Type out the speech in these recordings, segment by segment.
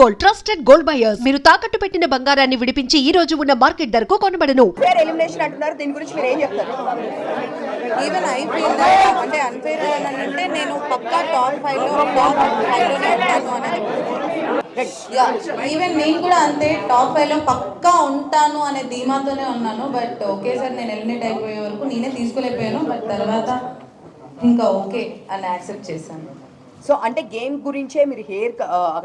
Gold, trusted gold buyers. మీరు తాకట్టు పెట్టిన బంగారాన్ని విడిపించి ఈ రోజు ఉన్న మార్కెట్ ధరకు కొనబడను. ఎలిమినేషన్ అంటున్నారు, దీని గురించి మీరు ఏం చెప్తారు? ఈవెన్ ఐ ఫీల్ దట్ అంటే అన్ఫేర్ అంటే నేను పక్కా టాప్ 5 లోనే ఉంటాను అనేది. ఈవెన్ నేను కూడా అంతే టాప్ 5 లో పక్కా ఉంటాను అనే ధీమాతోనే ఉన్నాను. బట్ ఒకేసారి నేను ఎలిమినేట్ అయిపోయే వరకు నేనే తీసుకోలేకపోయాను. బట్ తర్వాత ఇంకా ఓకే అని యాక్సెప్ట్ చేశాను. సో అంటే గేమ్ గురించే మీరు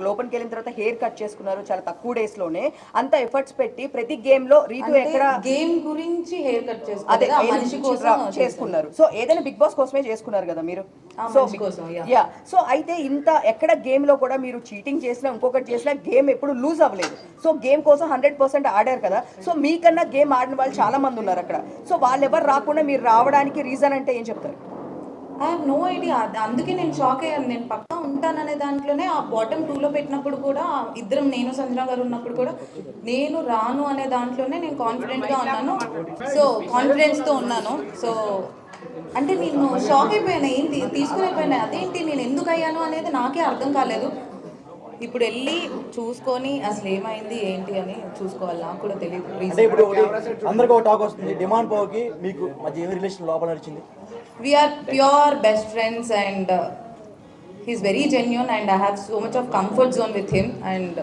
లోపలికి వెళ్ళిన తర్వాత హెయిర్ కట్ చేసుకున్నారు చాలా తక్కువ డేస్ లోనే, అంత ఎఫర్ట్స్ పెట్టి ప్రతి గేమ్ లో రీతు ఎక్కడ గేమ్ గురించి హెయిర్ కట్ అదే మనిషి కోసం చేసుకున్నారు. సో ఏదైనా బిగ్ బాస్ కోసమే చేసుకున్నారు కదా మీరు. సో యా, సో అయితే ఇంత ఎక్కడ గేమ్ లో కూడా మీరు చీటింగ్ చేసినా ఇంకొకటి చేసినా గేమ్ ఎప్పుడు లూజ్ అవ్వలేదు. సో గేమ్ కోసం 100% ఆడారు కదా. సో మీకన్నా గేమ్ ఆడిన వాళ్ళు చాలా మంది ఉన్నారు అక్కడ. సో వాళ్ళు ఎవరు రాకుండా మీరు రావడానికి రీజన్ అంటే ఏం చెప్తారు? I have no idea. అందుకే నేను షాక్ అయ్యాను. నేను పక్కా ఉంటాననే దాంట్లోనే ఆ బాటమ్ 2లో పెట్టినప్పుడు కూడా ఇద్దరం, నేను సంజన గారు ఉన్నప్పుడు కూడా నేను రాను అనే దాంట్లోనే నేను కాన్ఫిడెంట్గా ఉన్నాను. సో కాన్ఫిడెన్స్తో ఉన్నాను. సో అంటే నేను షాక్ అయిపోయాను, ఏంటి తీసుకునిపోయాను, అదేంటి నేను ఎందుకు అయ్యాను అనేది నాకే అర్థం కాలేదు. ఇప్పుడు వెళ్ళి చూసుకొని అసలు ఏమైంది ఏంటి అని చూసుకోవాలి. నాకు కూడా తెలియదు. అందరికీ ఒక టాక్ వస్తుంది, డిమాండ్ పోకి మీకు మధ్య ఏమి రిలేషన్ లోపల నడిచింది? We are pure best friends and he's very genuine and I have so much of comfort zone with him and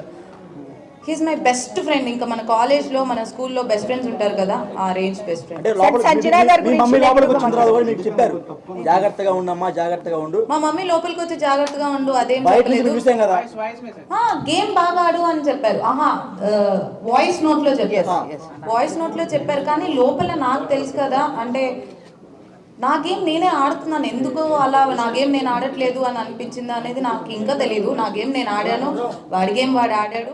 he's my best friend. ఇంకా మన కాలేజ్ లో మన స్కూల్లో బెస్ట్ ఫ్రెండ్స్ ఉంటారు కదా, ఆ రేంజ్ బెస్ట్ ఫ్రెండ్. జాగ్రత్తగా ఉండమ్మా, జాగ్రత్తగా ఉండు. మా మమ్మీ లోపలికి వచ్చి జాగ్రత్తగా ఉండు అదేం చెప్పలేదు. గేమ్ బాగా ఆడు అని చెప్పారు. వాయిస్ నోట్ లో చెప్పారు. వాయిస్ నోట్ లో చెప్పారు కానీ లోపల నాకు తెలుసు కదా, అంటే నా గేమ్ నేనే ఆడుతున్నాను, ఎందుకు అలా నా గేమ్ నేను ఆడట్లేదు అని అనిపించింది అనేది నాకు ఇంకా తెలియదు. నా గేమ్ నేను ఆడాను, వాడి గేమ్ వాడు ఆడాడు.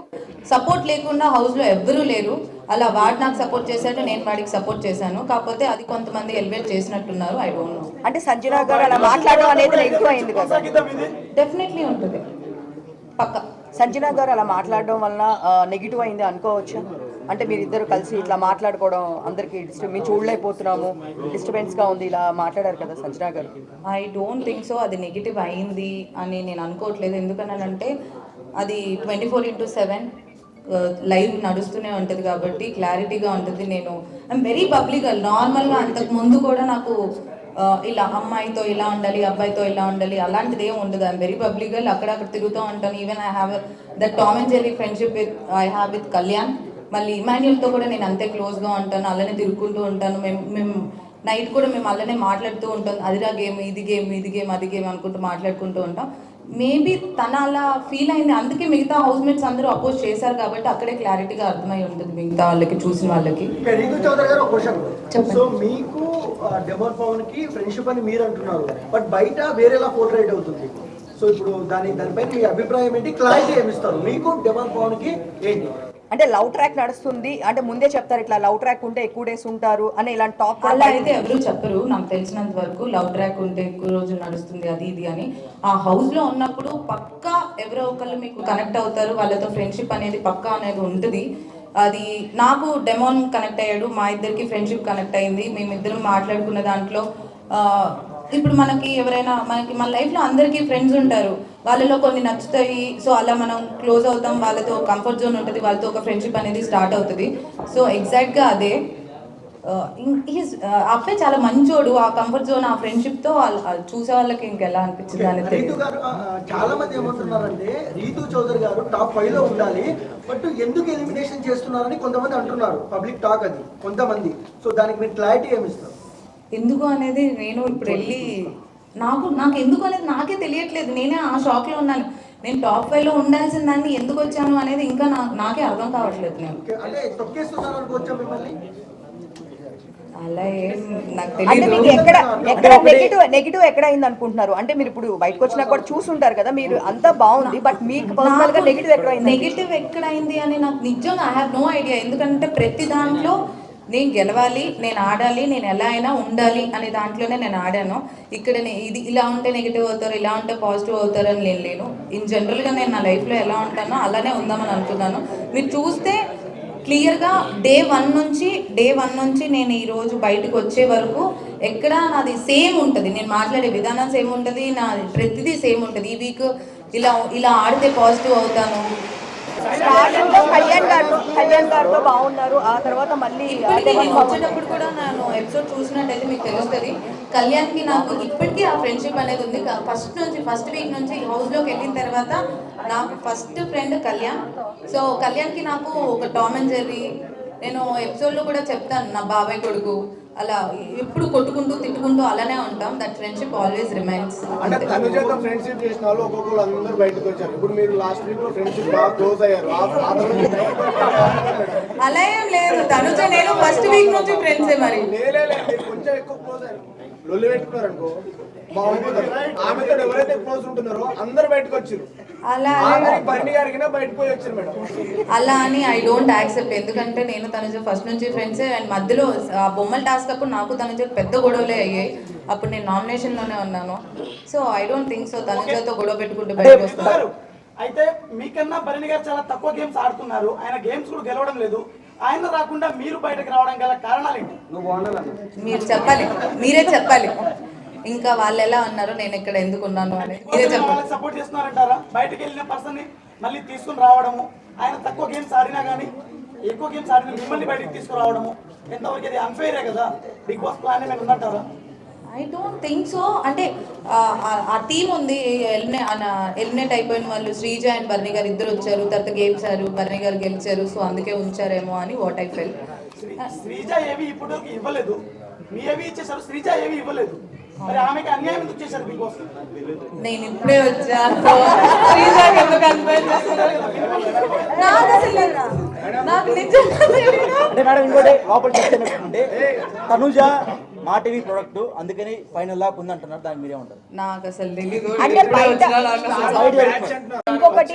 సపోర్ట్ లేకుండా హౌస్లో ఎవ్వరూ లేరు. అలా వాడు నాకు సపోర్ట్ చేశాడు, నేను వాడికి సపోర్ట్ చేశాను. కాకపోతే అది కొంతమంది ఎలివేట్ చేసినట్టున్నారు. I don't know. అంటే సంజన గారు అలా మాట్లాడడం అనేది ఎక్కువ అయింది కదా. డెఫినెట్లీ ఉంటుంది పక్క. సంజన గారు అలా మాట్లాడడం వలన నెగిటివ్ అయింది అనుకోవచ్చా? అంటే మీరు ఇద్దరు కలిసి ఇట్లా మాట్లాడుకోవడం అందరికి మేము చూడలేకపోతున్నాము, డిస్టర్బెన్స్గా ఉంది, ఇలా మాట్లాడారు కదా సంజన గారు. ఐ డోంట్ థింక్ సో అది నెగిటివ్ అయింది అని నేను అనుకోవట్లేదు. ఎందుకనంటే అది 24/7 లైవ్ నడుస్తూనే ఉంటుంది కాబట్టి క్లారిటీగా ఉంటుంది. నేను ఐఎమ్ వెరీ పబ్లిక్. నార్మల్గా అంతకు ముందు కూడా నాకు ఇలా అమ్మాయితో ఇలా ఉండాలి, అబ్బాయితో ఇలా ఉండాలి అలాంటిది ఏం ఉండదు. I'm very public. అక్కడక్కడ తిరుగుతూ ఉంటాను. Even I have that Tom and Jerry friendship with Kalyan. మళ్ళీ ఇమాన్యుల్తో కూడా నేను అంతే క్లోజ్గా ఉంటాను, అలానే తిరుగుకుంటూ ఉంటాను. మేము నైట్ కూడా మేము అలానే మాట్లాడుతూ ఉంటాం. అదిరా గేమ్, ఇది గేమ్, ఇది గేమ్, అది గేమ్ అనుకుంటూ మాట్లాడుకుంటూ ఉంటాం. మేబీ తన అలా ఫీల్ అయింది, అందుకే మిగతా హౌస్ మేట్స్ అందరూ అపోజ్ చేశారు కాబట్టి అక్కడే క్లారిటీగా అర్థమై ఉంటుంది మిగతా వాళ్ళకి, చూసిన వాళ్ళకి. సో మీకు డెమోన్ పవన్ కి ఫ్రెండ్షిప్ అని మీరు అంటున్నారు, బట్ బయట వేరేలా పోర్ట్రేట్ అవుతుంది. సో ఇప్పుడు దానిపైన మీ అభిప్రాయం ఏంటి? క్లారిటీ ఏమిస్తారు మీకు డెమోన్ పవన్ కి ఏంటి? అంటే లవ్ ట్రాక్ నడుస్తుంది అంటే ముందే చెప్తారు, ఇట్లా లవ్ ట్రాక్ ఉంటే ఎక్కువ డేస్ ఉంటారు అని ఇలాంటి టాక్. అలా అయితే ఎవరు చెప్పరు నాకు తెలిసినంత వరకు. లవ్ ట్రాక్ ఉంటే ఎక్కువ రోజులు నడుస్తుంది అది ఇది అని. ఆ హౌస్ లో ఉన్నప్పుడు పక్కా ఎవరో ఒకళ్ళు మీకు కనెక్ట్ అవుతారు, వాళ్ళతో ఫ్రెండ్షిప్ అనేది పక్కా అనేది ఉంటుంది. అది నాకు డెమోన్ కనెక్ట్ అయ్యాడు, మా ఇద్దరికి ఫ్రెండ్షిప్ కనెక్ట్ అయింది. మేమిద్దరం మాట్లాడుకున్న దాంట్లో ఇప్పుడు మనకి ఎవరైనా మన లైఫ్లో అందరికీ ఫ్రెండ్స్ ఉంటారు, వాళ్ళలో కొన్ని నచ్చుతాయి. సో అలా మనం క్లోజ్ అవుతాం, వాళ్ళతో కంఫర్ట్ జోన్ ఉంటుంది, వాళ్ళతో ఒక ఫ్రెండ్షిప్ అనేది స్టార్ట్ అవుతుంది. సో ఎగ్జాక్ట్గా అదే. అబ్బాయి చాలా మంచోడు. ఆ కంఫర్ట్ జోన్, ఆ ఫ్రెండ్షిప్తో చూసే వాళ్ళకి ఇంకెలా అనిపించింది అనేది. చాలా మంది ఏమంటున్నారంటే రీతు చౌదరి గారు టాప్ 5 లో ఉండాలి, బట్ ఎందుకు ఎలిమినేషన్ చేస్తున్నారని కొంతమంది అంటున్నారు. పబ్లిక్ టాక్ అది కొంతమంది. సో దానికి మీరు క్లారిటీ ఏమిస్తారు? ఎందుకు అనేది నేను ఇప్పుడు వెళ్ళి నాకు ఎందుకు అనేది నాకే తెలియట్లేదు. నేనే ఆ షాక్లో ఉన్నాను. నేను టాప్ 5 లో ఉండాల్సిన దాన్ని ఎందుకు వచ్చాను అనేది ఇంకా నాకే అర్థం కావట్లేదు. నేను అలా ఏం నాకు తెలియదు. నెగిటివ్ ఎక్కడ అయింది అనుకుంటున్నారు? అంటే మీరు ఇప్పుడు బయటకు వచ్చినా కూడా చూసుంటారు కదా, మీరు అంతా బాగుంది, బట్ మీకు పర్సనల్ గా నెగిటివ్ ఎక్కడ అయింది అని నాకు నిజంగా ఐ హావ్ నో ఐడియా. ఎందుకంటే ప్రతి దాంట్లో నేను గెలవాలి, నేను ఆడాలి, నేను ఎలా అయినా ఉండాలి అనే దాంట్లోనే నేను ఆడాను. ఇక్కడ ఇది ఇలా ఉంటే నెగిటివ్ అవుతారు, ఇలా ఉంటే పాజిటివ్ అవుతారు అని నేను లేను. ఇన్ జనరల్గా నేను నా లైఫ్లో ఎలా ఉంటానో అలానే ఉందామని అనుకున్నాను. మీరు చూస్తే క్లియర్గా డే వన్ నుంచి నేను ఈరోజు బయటకు వచ్చే వరకు ఎక్కడ నాది సేమ్ ఉంటుంది. నేను మాట్లాడే విధానం సేమ్ ఉంటుంది, నా ప్రతిదీ సేమ్ ఉంటుంది. ఈ వీక్ ఇలా ఆడితే పాజిటివ్ అవుతాను, రీసెంట్ గా కళ్యాణ్ గారితో బాగున్నారు. ఆ తర్వాత మళ్ళీ ఇప్పటికీ నేను వచ్చేటప్పుడు కూడా నేను ఎపిసోడ్ చూసినట్టయితే మీకు తెలుస్తుంది, కళ్యాణ్కి నాకు ఇప్పటికీ ఆ ఫ్రెండ్షిప్ అనేది ఉంది. ఫస్ట్ వీక్ నుంచి హౌస్లోకి వెళ్ళిన తర్వాత నాకు ఫస్ట్ ఫ్రెండ్ కళ్యాణ్. సో కళ్యాణ్కి నాకు ఒక టామ్ అండ్ జెర్రీ, నేను ఎపిసోడ్లో కూడా చెప్తాను నా బాబాయ్ కొడుకు, అలా ఎప్పుడు కొట్టుకుంటూ తిట్టుకుంటూ అలానే ఉంటాం. That friendship always remains. అంటే తనుజతో ఫ్రెండ్షిప్ చేసిన వాళ్ళు ఒక్కొక్కరు అందరూ బయటకు వచ్చారు. ఇప్పుడు మీరు లాస్ట్ వీక్ లో ఫ్రెండ్షిప్ బాగా క్లోజ్ అయ్యారు. అలా ఏం లేదు, తనుజ నేను ఫస్ట్ వీక్ నుంచి ఫ్రెండ్సే. మరి మీరు కొంచెం ఎక్కువ క్లోజ్ అయ్యారు, లొల్లి పెట్టుకున్నారు అనుకో బాగుంటుంది. ఆమెతో ఎవరైతే క్లోజ్ ఉంటున్నారో అందరు బయటకు వచ్చారు. అలా బండి గారికి బయటకు పోయి వచ్చారు మేడం. అలా అని ఐ డోంట్ యాక్సెప్ట్. ఎందుకంటే నేను తనుజ ఫస్ట్ నుంచి ఫ్రెండ్సే. అండ్ మధ్యలో ఆ బొమ్మల టాస్క్ అప్పుడు నాకు తనుజ పెద్ద గొడవలే అయ్యాయి. అప్పుడు నేను నామినేషన్లోనే ఉన్నాను. So I don't think so తనుజతో గొడవ పెట్టుకుంటూ బయటకు వస్తాను. అయితే మీకన్నా భరణి గారు చాలా తక్కువ గేమ్స్ ఆడుతున్నారు. ఆయన గేమ్స్ కూడా గెలవడం లేదు. ఆయన రాకుండా మీరు బయటకు రావడం గల కారణాలు ఏంటి? మీరు చెప్పాలి, మీరే చెప్పాలి. ఇంకా వాళ్ళు ఎలా ఉన్నారు, నేను ఇక్కడ ఎందుకు ఉన్నాను అని మీరే చెప్పాలి. సపోర్ట్ చేస్తున్నారంటారా? బయటకు వెళ్ళిన పర్సన్ ని మళ్ళీ తీసుకుని రావడము, ఆయన తక్కువ గేమ్స్ ఆడినా కానీ ఎక్కువ గేమ్స్ ఆడిన మిమ్మల్ని బయటకు తీసుకురావడము ఎంతవరకు అది అన్ఫెయిరే కదా? బిగ్ బాస్ ప్లాన్ ఏమైనా ఉన్నట్టారా? I don't think so. అంటే ఆ టీం ఉంది, ఎలిమినేట్ అయిపోయిన వాళ్ళు శ్రీజ అండ్ భరణి గారు ఇద్దరు వచ్చారు, తర్వాత గేమ్స్ ఆడారు, భరణి గారు గెలిచారు. సో అందుకే ఉంచారేమో అని వాట్ ఐ ఫెల్. శ్రీజ ఏవి ఇప్పుడు ఇవ్వలేదు, మీ ఏవి ఇచ్చేసారు, శ్రీజ ఏవి ఇవ్వలేదు. మరి ఆమెకి అన్యాయం ఎందుకు చేశారు బిగ్ బాస్? నేను ఇప్పుడే వచ్చాను, శ్రీజకి ఎందుకు అన్యాయం చేస్తున్నారు? నాకు అసలు నాకు నిజంగా అంటే మేడం ఇంకోటి లోపల చెప్తే తనుజ మా టీవీ ప్రొడక్ట్ అందుకని ఫైనల్ లాక్ ఉంది అంటున్నారు. దానికి మీరే ఉంటారు. నాకు అసలు తెలీదు. అంటే ఇంకొకటి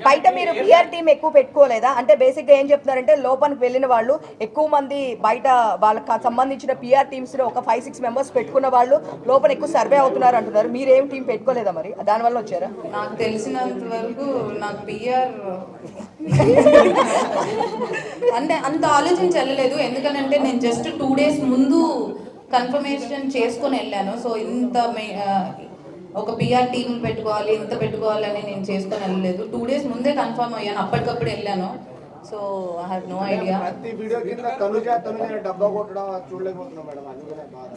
బయట మీరు పిఆర్ టీం ఎక్కువ పెట్టుకోలేదా? అంటే బేసిక్ గా ఏం చెప్తున్నారంటే లోపలికి వెళ్ళిన వాళ్ళు ఎక్కువ మంది బయట వాళ్ళకి సంబంధించిన పిఆర్ టీమ్స్ లో ఒక 5-6 మెంబర్స్ పెట్టుకున్న వాళ్ళు లోపల ఎక్కువ సర్వే అవుతున్నారు అంటున్నారు. మీరేం టీం పెట్టుకోలేదా? మరి దానివల్ల వచ్చారా? నాకు తెలిసినంత వరకు నాకు పిఆర్ అంటే అంత ఆలోచించలేదు. ఎందుకనంటే నేను జస్ట్ 2 days ముందు కన్ఫర్మేషన్ చేసుకొని వెళ్ళాను. సో ఇంత ఒక పిఆర్ టీమ్ పెట్టుకోవాలి, ఇంత పెట్టుకోవాలని నేను చేసుకొని వెళ్ళలేదు. 2 days ముందే కన్ఫర్మ్ అయ్యాను, అప్పటికప్పుడు వెళ్ళాను. So I have no idea. ప్రతి వీడియో కింద తనుజ డబ్బా కొట్టడం చూడలేకపోతున్నాం మేడం. అందుకనే బాధ.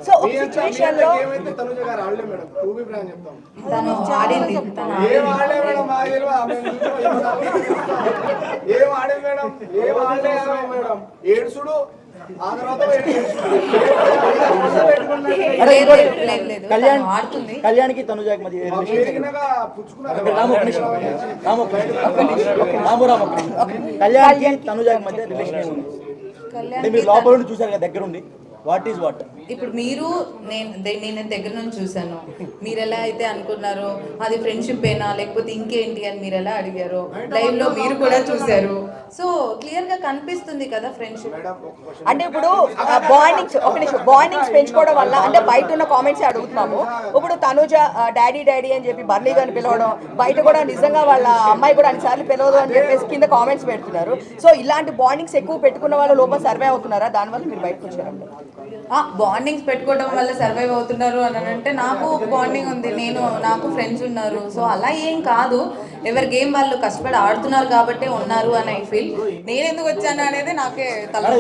సో ఒక సిచువేషన్ లో ఏమైతే తనుజ గారు ఆడలే మేడం, టూ బి బ్రాండ్ చెప్తాం. తను ఆడింది, ఏం ఆడలే మేడం, మా తెలియదు. ఏం ఆడే మేడం, ఏం ఆడలే మేడం. ఏడుసుడు ఆ తర్వాత కళ్యాణ్కి తనుజాకి మధ్య కళ్యాణ్కి తనుజాకి మధ్య రిలేషన్ ఉంది. మీరు లోపల నుండి చూసారు కదా దగ్గర ఉండి, వాట్ ఈస్ వాట్? ఇప్పుడు మీరు నేను దగ్గర నుంచి చూసాను. మీరు ఎలా అయితే అనుకున్నారో అది ఫ్రెండ్షిప్ ఏనా లేకపోతే ఇంకేంటి అని మీరు ఎలా అడిగారో లైవ్ లో మీరు కూడా చూసారు. సో క్లియర్ గా కనిపిస్తుంది కదా ఫ్రెండ్షిప్. అంటే ఇప్పుడు బాండింగ్స్ పెంచుకోవడం వల్ల అంటే బయట ఉన్న కామెంట్స్ అడుగుతున్నాము. ఇప్పుడు తనుజ డాడీ అని చెప్పి బర్నీ గారిని పిలవడం, బయట కూడా నిజంగా వాళ్ళ అమ్మాయి కూడా అన్నిసార్లు పిలవదు అని చెప్పేసి కింద కామెంట్స్ పెడుతున్నారు. సో ఇలాంటి బాండింగ్స్ ఎక్కువ పెట్టుకున్న వాళ్ళు లోపల సర్వే అవుతున్నారా? దానివల్ల మీరు బయటకు వచ్చారు. బాండింగ్స్ పెట్టుకోవడం వల్ల సర్వైవ్ అవుతున్నారు అని అంటే నాకు బాండింగ్ ఉంది, నాకు ఫ్రెండ్స్ ఉన్నారు. సో అలా ఏం కాదు, ఎవరి గేమ్ వాళ్ళు కష్టపడి ఆడుతున్నారు కాబట్టి ఉన్నారు అని ఐ ఫీల్. నేను ఎందుకు వచ్చాను అనేది నాకే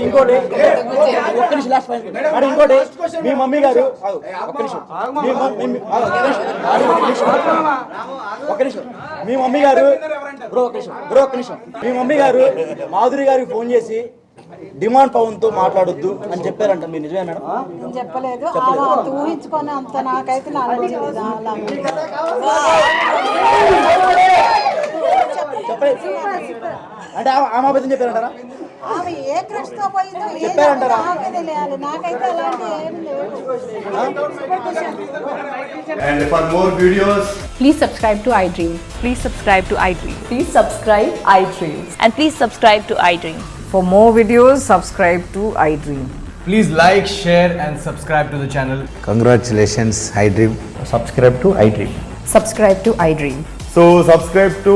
ఇంకోటి మీ మమ్మీ గారు మీ మమ్మీ గారు మాధురి గారికి ఫోన్ చేసి డిమాండ్ పవన్ తో మాట్లాడొద్దు అని చెప్పారంట. మీరు నిజమే మేడం? నేను చెప్పలేదు. ఊహించుకొని అంత నాకైతే అంటే ఆమె అబద్ధం చెప్పారంటారా? ఆమె ఏ క్రష్ తో పోయిందో చెప్పారంటారా? నాకైతే అలాంటి ఏమి లేదు. And for more videos, please subscribe to iDream. Please subscribe to iDream. Please subscribe iDream. And please subscribe to iDream. For more videos, subscribe to iDream. Please like, share and subscribe to the channel. Congratulations, iDream. Subscribe to iDream. Subscribe to iDream. so subscribe to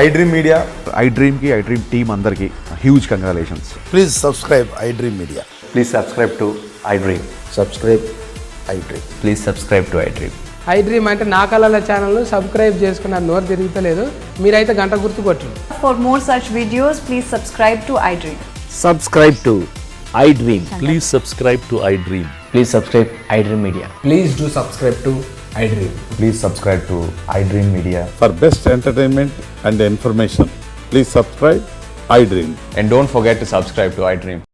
iDream Media. iDream ki iDream team andarki huge congratulations. Please subscribe iDream Media. Please subscribe to iDream. Subscribe iDream. Please subscribe to iDream. I dream అంటే నా కళల ఛానల్ను subscribe చేసుకున్న నోరు తిరుగుతలేదు. మీరైతే గంట గుర్తు కొట్టండి. For more such videos, please subscribe to iDream. Subscribe to iDream. Please subscribe to iDream. Please subscribe iDream Media. Please do subscribe to iDream. Please subscribe to iDream Media. For best entertainment and information, please subscribe iDream. And don't forget to subscribe to iDream.